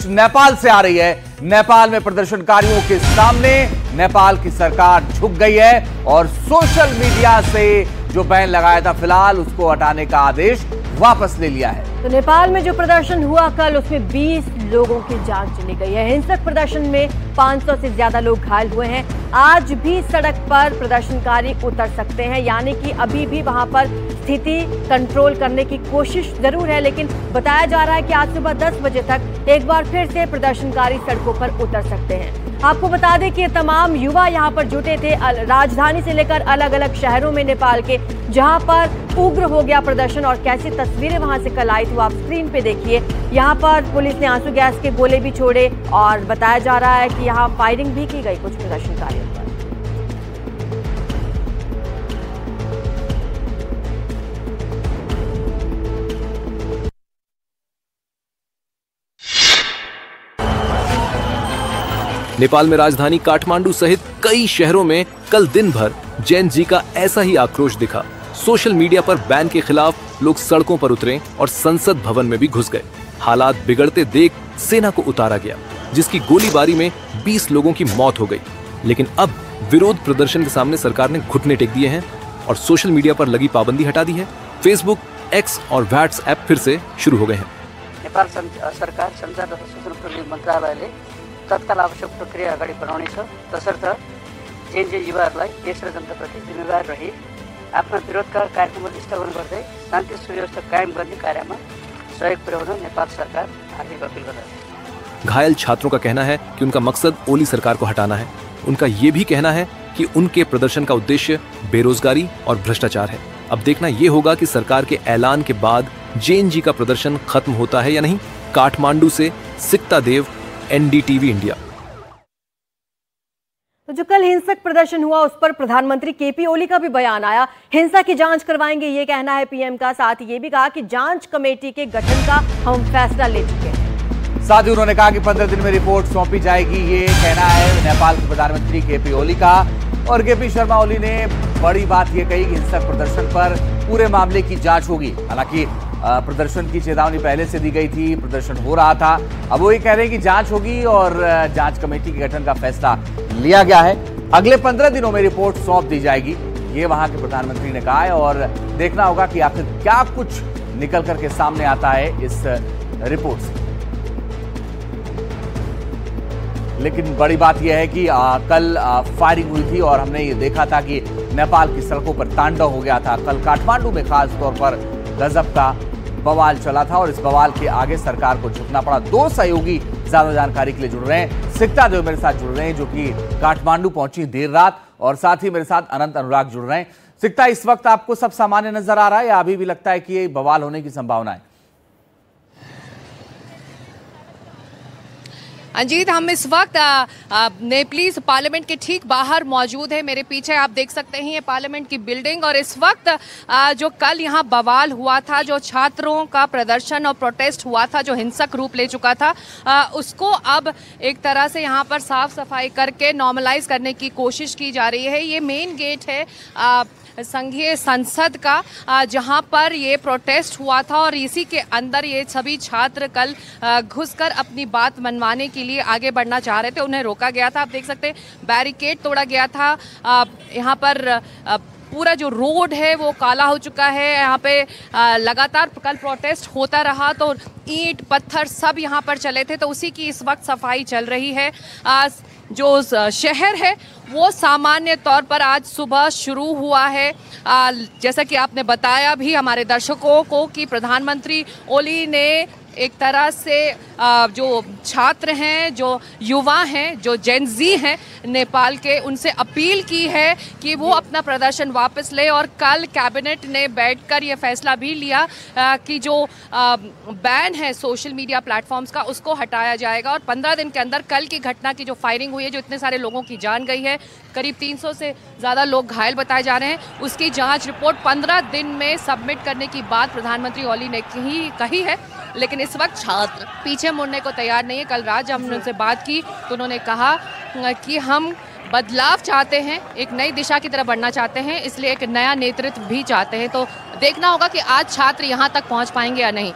नेपाल से आ रही है। नेपाल में प्रदर्शनकारियों के सामने नेपाल की सरकार झुक गई है और सोशल मीडिया से जो बैन लगाया था फिलहाल उसको हटाने का आदेश वापस ले लिया है। तो नेपाल में जो प्रदर्शन हुआ कल, उसमें 20 लोगों की जान चली गई है। हिंसक प्रदर्शन में 500 से ज्यादा लोग घायल हुए हैं। आज भी सड़क पर प्रदर्शनकारी उतर सकते हैं, यानी कि अभी भी वहां पर स्थिति कंट्रोल करने की कोशिश जरूर है, लेकिन बताया जा रहा है कि आज सुबह 10 बजे तक एक बार फिर से प्रदर्शनकारी सड़कों पर उतर सकते हैं। आपको बता दें कि ये तमाम युवा यहाँ पर जुटे थे राजधानी से लेकर अलग अलग शहरों में नेपाल के, जहां पर उग्र हो गया प्रदर्शन और कैसी तस्वीरें वहां से कल आई थी आप स्क्रीन पे देखिए। यहाँ पर पुलिस ने आंसू गैस के गोले भी छोड़े और बताया जा रहा है कि यहाँ फायरिंग भी की गई कुछ प्रदर्शनकारियों पर। नेपाल में राजधानी काठमांडू सहित कई शहरों में कल दिन भर जैन जी का ऐसा ही आक्रोश दिखा। सोशल मीडिया पर बैन के खिलाफ लोग सड़कों पर उतरे और संसद भवन में भी घुस गए। हालात बिगड़ते देख सेना को उतारा गया, जिसकी गोलीबारी में 20 लोगों की मौत हो गई। लेकिन अब विरोध प्रदर्शन के सामने सरकार ने घुटने टेक दिए हैं और सोशल मीडिया पर लगी पाबंदी हटा दी है। फेसबुक, एक्स और व्हाट्सएप फिर से शुरू हो गए हैं। नेपाल सरकार संचार तथा सूचना प्रविधि मन्त्रालयले तत्काल आवश्यक प्रक्रिया अगाडि बढाउनेछ, तसर्थ जैन युवाहरूलाई देश र जनताप्रति जिम्मेवार रही आफ्ना विरोधका कार्यक्रमहरू स्थगन गर्दै शान्ति सुव्यवस्था कायम गर्ने कार्यमा सहयोग पुर्याउन नेपाल सरकार हार्दिक अपील गर्दछ। घायल छात्रों का कहना है कि उनका मकसद ओली सरकार को हटाना है। उनका ये भी कहना है कि उनके प्रदर्शन का उद्देश्य बेरोजगारी और भ्रष्टाचार है। अब देखना ये होगा कि सरकार के ऐलान के बाद जैन जी का प्रदर्शन खत्म होता है या नहीं। काठमांडू से सिक्ता देव, एनडीटीवी इंडिया। तो जो कल हिंसक प्रदर्शन हुआ उस पर प्रधानमंत्री केपी ओली का भी बयान आया। हिंसा की जांच करवाएंगे ये कहना है पीएम का। साथ ही ये भी कहा कि जांच कमेटी के गठन का हम फैसला ले चुके हैं। साथ ही उन्होंने कहा कि 15 दिन में रिपोर्ट सौंपी जाएगी, ये कहना है नेपाल के प्रधानमंत्री केपी ओली का। और केपी शर्मा ओली ने बड़ी बात यह कही कि हिंसक प्रदर्शन पर पूरे मामले की जांच होगी। हालांकि प्रदर्शन की चेतावनी पहले से दी गई थी, प्रदर्शन हो रहा था। अब वो ये कह रहे हैं कि जांच होगी और जांच कमेटी के गठन का फैसला लिया गया है। अगले 15 दिनों में रिपोर्ट सौंप दी जाएगी, ये वहां के प्रधानमंत्री ने कहा है। और देखना होगा कि आखिर क्या कुछ निकल करके सामने आता है इस रिपोर्ट से। लेकिन बड़ी बात यह है कि कल फायरिंग हुई थी और हमने ये देखा था कि नेपाल की सड़कों पर तांडव हो गया था। कल काठमांडू में खास तौर पर गजब का बवाल चला था और इस बवाल के आगे सरकार को झुकना पड़ा। दो सहयोगी ज्यादा जानकारी के लिए जुड़ रहे हैं। सिक्ता देव मेरे साथ जुड़ रहे हैं जो कि काठमांडू पहुंची देर रात, और साथ ही मेरे साथ अनंत अनुराग जुड़ रहे हैं। सिक्ता, इस वक्त आपको सब सामान्य नजर आ रहा है या अभी भी लगता है कि ये बवाल होने की संभावना है? अंजीत, हम इस वक्त नेपलीज पार्लियामेंट के ठीक बाहर मौजूद है। मेरे पीछे आप देख सकते हैं ये पार्लियामेंट की बिल्डिंग। और इस वक्त जो कल यहाँ बवाल हुआ था, जो छात्रों का प्रदर्शन और प्रोटेस्ट हुआ था, जो हिंसक रूप ले चुका था, उसको अब एक तरह से यहाँ पर साफ सफाई करके नॉर्मलाइज करने की कोशिश की जा रही है। ये मेन गेट है संघीय संसद का, जहां पर ये प्रोटेस्ट हुआ था और इसी के अंदर ये सभी छात्र कल घुसकर अपनी बात मनवाने के लिए आगे बढ़ना चाह रहे थे। उन्हें रोका गया था। आप देख सकते हैं बैरिकेड तोड़ा गया था। यहाँ पर पूरा जो रोड है वो काला हो चुका है। यहाँ पे लगातार कल प्रोटेस्ट होता रहा तो ईंट पत्थर सब यहाँ पर चले थे, तो उसी की इस वक्त सफाई चल रही है। जो शहर है वो सामान्य तौर पर आज सुबह शुरू हुआ है। जैसा कि आपने बताया भी हमारे दर्शकों को कि प्रधानमंत्री ओली ने एक तरह से जो छात्र हैं, जो युवा हैं, जो जेनजी हैं नेपाल के, उनसे अपील की है कि वो अपना प्रदर्शन वापस ले। और कल कैबिनेट ने बैठकर ये फैसला भी लिया कि जो बैन है सोशल मीडिया प्लेटफॉर्म्स का, उसको हटाया जाएगा। और 15 दिन के अंदर कल की घटना की जो फायरिंग हुई है, जो इतने सारे लोगों की जान गई है, करीब 300 से ज़्यादा लोग घायल बताए जा रहे हैं, उसकी जाँच रिपोर्ट 15 दिन में सबमिट करने की बात प्रधानमंत्री ओली ने कही है। लेकिन इस वक्त छात्र पीछे मुड़ने को तैयार नहीं है। कल रात जब हमने उनसे बात की तो उन्होंने कहा कि हम बदलाव चाहते हैं, एक नई दिशा की तरफ बढ़ना चाहते हैं, इसलिए एक नया नेतृत्व भी चाहते हैं। तो देखना होगा कि आज छात्र यहाँ तक पहुँच पाएंगे या नहीं।